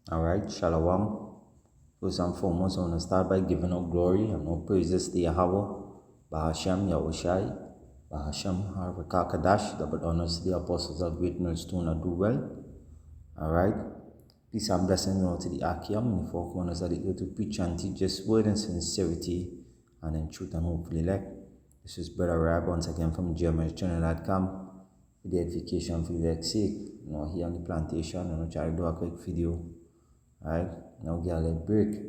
Alright, Shalom. First and foremost, I want to start by giving all glory and all praises to Yahweh, Bahasham Yahushai, Bahasham Harvakakadash, double honors to the apostles of Great Millstone and do well. Alright. Peace and blessing to the Akiam and the four corners of the earth to preach and teach this word in sincerity and in truth and hopefully elect. This is Brother Rab once again from GMHchannel.com with the edification for the elect's sake. Here on the plantation, try to do a quick video. Alright, now get a little break.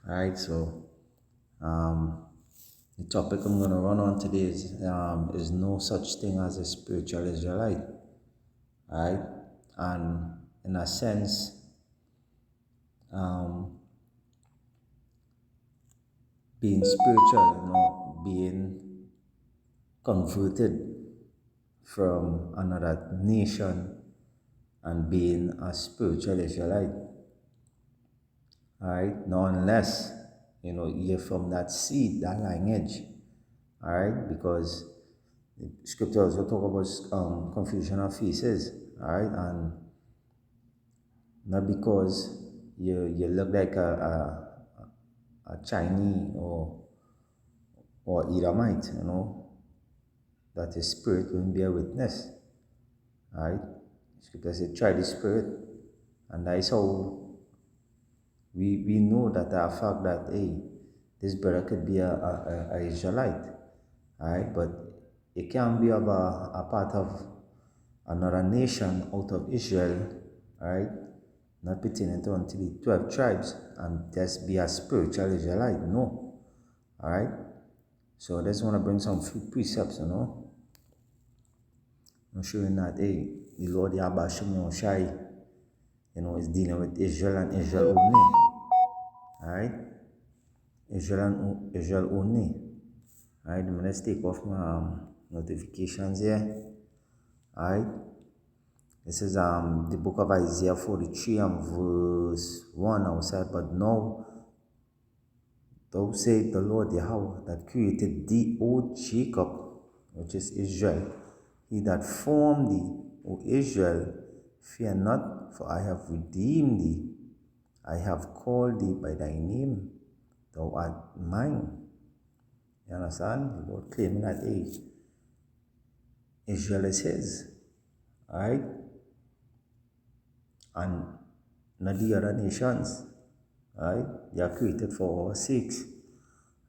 Alright, so the topic I'm gonna run on today is no such thing as a spiritual Israelite. Alright, and in a sense, being spiritual, being converted from another nation and being a spiritual Israelite. Alright, now unless you're from that seed, that lineage. Alright, because the scripture also talk about confusion of faces. Alright, and not because you look like a Chinese or Edomite, that the spirit will bear witness. Alright? Scripture says, try the spirit. And that is how we know that a fact that, hey, this brother could be a Israelite. Alright? But it can be of a part of another nation out of Israel. Alright? Not pertaining to until the 12 tribes and just be a spiritual Israelite. No. Alright? So I just want to bring some few precepts, I'm showing that, hey, the Lord Yahweh Shem Shai, is dealing with Israel and Israel only. Alright? Israel only. Alright, let's take off my notifications here. Alright? This is the book of Isaiah 43 and verse 1. I will say, but now, thou said the Lord Yahweh that created thee, O Jacob, which is Israel, he that formed thee, O Israel, fear not, for I have redeemed thee. I have called thee by thy name, thou art mine. You understand? The Lord claiming that, hey, Israel is his. Alright? And not the other nations. Alright? They are created for our sakes.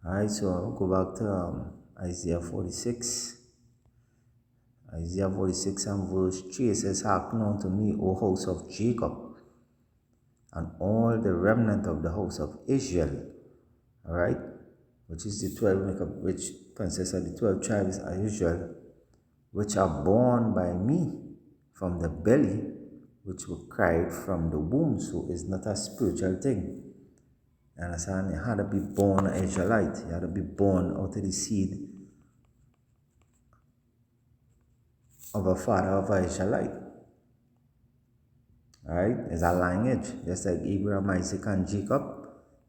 Alright, so I'll go back to Isaiah 46. Isaiah 46 and verse 3, it says, hearken unto me, O house of Jacob, and all the remnant of the house of Israel. Alright? Which is the 12, which consists of the 12 tribes of Israel, which are born by me from the belly, which were cried from the womb. So it's not a spiritual thing. You understand? You had to be born an Israelite. You had to be born out of the seed of a father of an Israelite. Alright? It's a lineage. Just like Abraham, Isaac, and Jacob,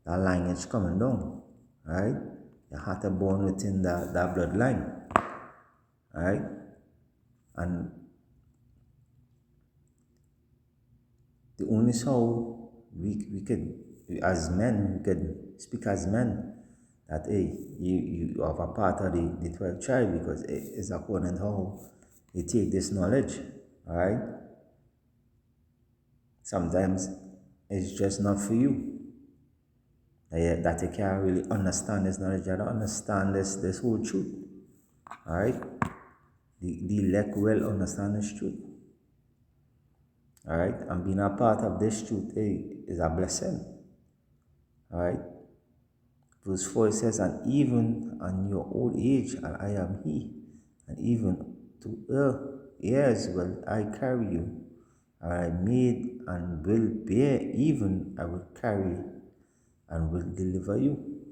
that lineage coming down. Alright? You had to be born within that bloodline. Alright? And the only how we could, as men, we could speak as men, that, hey, you have a part of the 12 tribe, because it's according to how you take this knowledge. Alright? Sometimes it's just not for you. That you can't really understand this knowledge. You don't understand this whole truth. Alright? The elect will understand this truth. Alright? And being a part of this truth, hey, is a blessing. Alright? Verse 4 it says, and even on your old age, and I am he, and even to years will I carry you. And I made and will bear, even I will carry and will deliver you.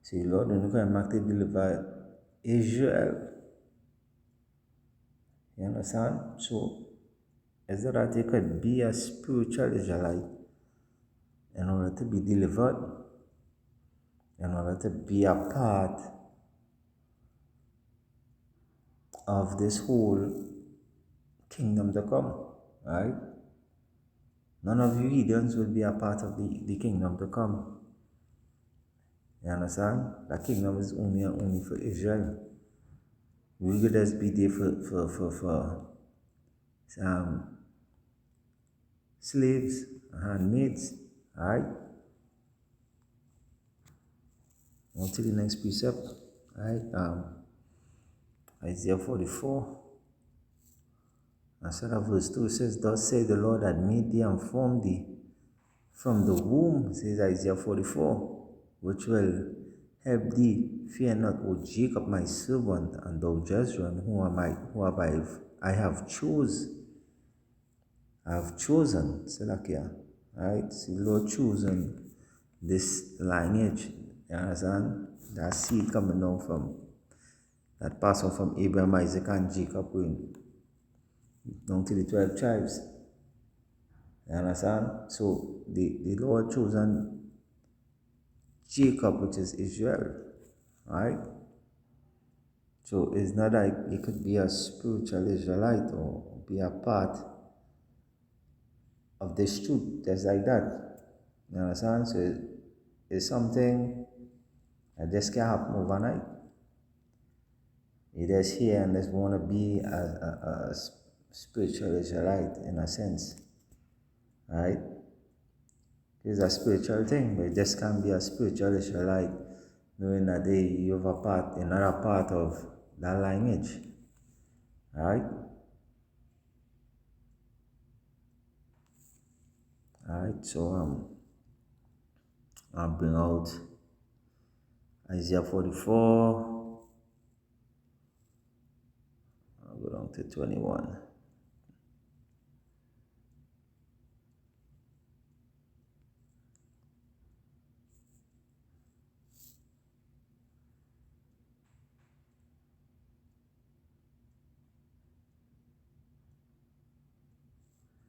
See, Lord, when you come back to deliver Israel, you understand? So, is that you could be a spiritual Israelite in order to be delivered, in order to be a part of this whole kingdom to come, right? None of you heathens will be a part of the kingdom to come. You understand? The kingdom is only and only for Israel. We will just be there for um, slaves, handmaids. Alright? On to the next precept. Alright? Isaiah 44. And so that verse 2 says, Thus saith the Lord that made thee and formed thee from the womb, says Isaiah 44, which will help thee. Fear not, O Jacob, my servant, and thou Jezreel, I have Salakia. Right? See, the Lord chosen this lineage. You understand? That seed coming down from that pass on from Abraham, Isaac, and Jacob going down to the 12 tribes. You understand? So the Lord chosen Jacob, which is Israel. Right? So it's not like it could be a spiritual Israelite or be a part of this truth, just like that. You understand? So it's something that just can't happen overnight. You just here and just want to be a spiritual Israelite in a sense. Right? It's a spiritual thing, but it just can't be a spiritual Israelite knowing that you have another part of that lineage. Alright? Alright, so I'll bring out Isaiah 44. I'll go down to 21.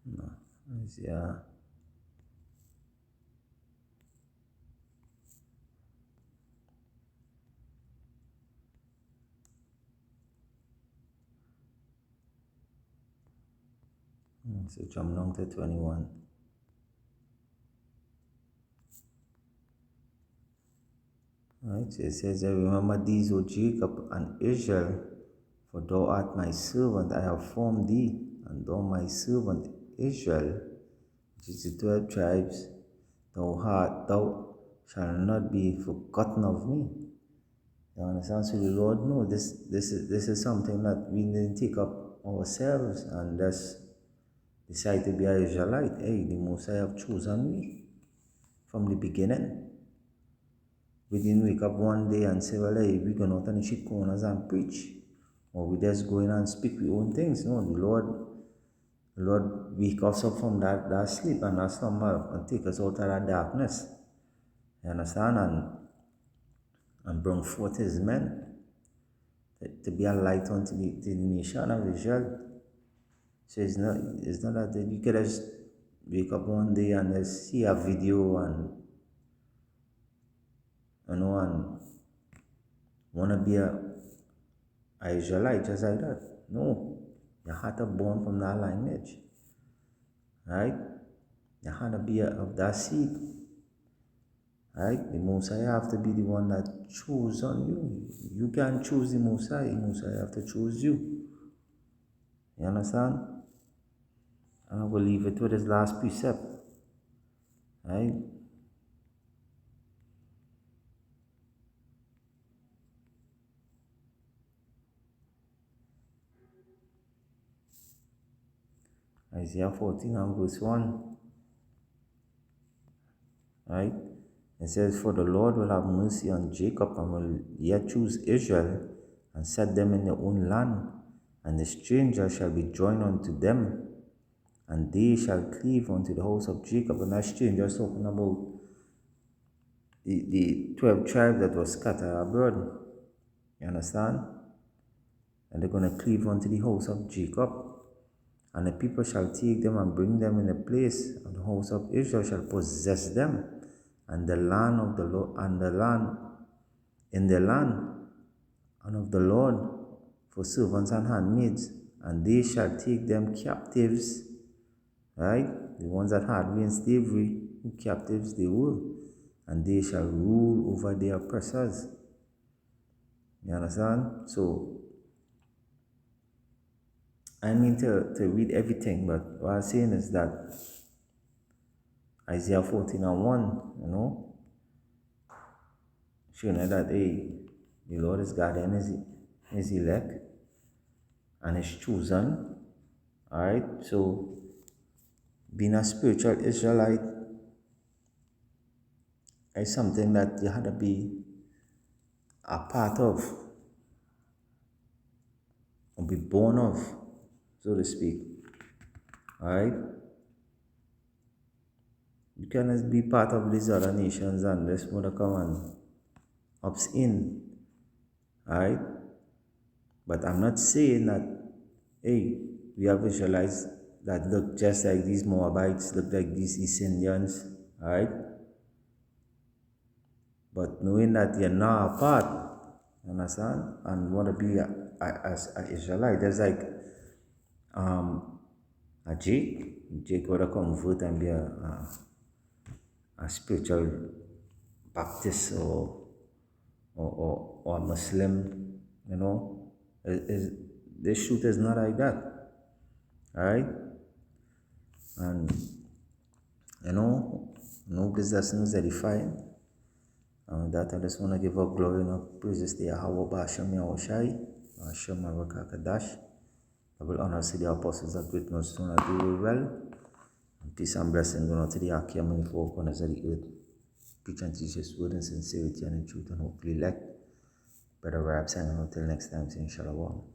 No, Isaiah. So jump down to 21. Right, so it says, Remember these, O Jacob and Israel, for thou art my servant, I have formed thee, and thou my servant Israel, which is the 12 tribes, thou shalt not be forgotten of me. You understand? So the Lord knows this is something that we didn't take up ourselves and just decide to be an Israelite. Hey, the Most High have chosen me from the beginning. We didn't wake up one day and say, well, hey, we're going out on the street corners and preach. Or we just go in and speak our own things. No, the Lord wake us up from that sleep and that slumber and take us out of that darkness. You understand? And bring forth his men to be a light unto the nation of Israel. So it's not that you could just wake up one day and just see a video and want to be a Israelite just like that. No. You had to born from that lineage. Right? You had to be of that seed. Right? The Most High have to be the one that choose on you. You can't choose the Most High. The Most High have to choose you. You understand? And I will leave it with this last precept. Right? Isaiah 14 and verse 1. Right? It says, For the Lord will have mercy on Jacob and will yet choose Israel and set them in their own land, and the stranger shall be joined unto them, and they shall cleave unto the house of Jacob. And that stranger is talking about the 12 tribes that were scattered abroad. You understand? And they're going to cleave unto the house of Jacob. And the people shall take them and bring them in a place, and the house of Israel shall possess them, and the land of the Lord, and the land in the land, and of the Lord for servants and handmaids, and they shall take them captives, right? the ones that had we in slavery, captives they were, and they shall rule over their oppressors. You understand? So I mean to read everything, but what I'm saying is that Isaiah 14 and 1, showing that hey, the Lord is God and his elect and his chosen. Alright, so being a spiritual Israelite is something that you had to be a part of, or be born of, so to speak. Alright? You cannot be part of these other nations and this mother come and ups in. Alright? But I'm not saying that, hey, we have Israelites that look just like these Moabites, look like these East Indians. Alright? But knowing that you're not a part, understand? And want to be as an Israelite, there's like a Jake. Jake would convert and be a spiritual Baptist or a Muslim, this truth is not like that. Alright? And no business is edifying. And that I just want to give up glory and praises to Yahweh Ba'ashem Yahushai, Hashem Marakakadash. I will honor to the apostles of great millstone that do well. And peace and blessing go out to the Akia many four corners of the earth. Preach and teach His word in sincerity and in truth, and hopefully elect. Brother Rab signing out till next time, saying Shalom.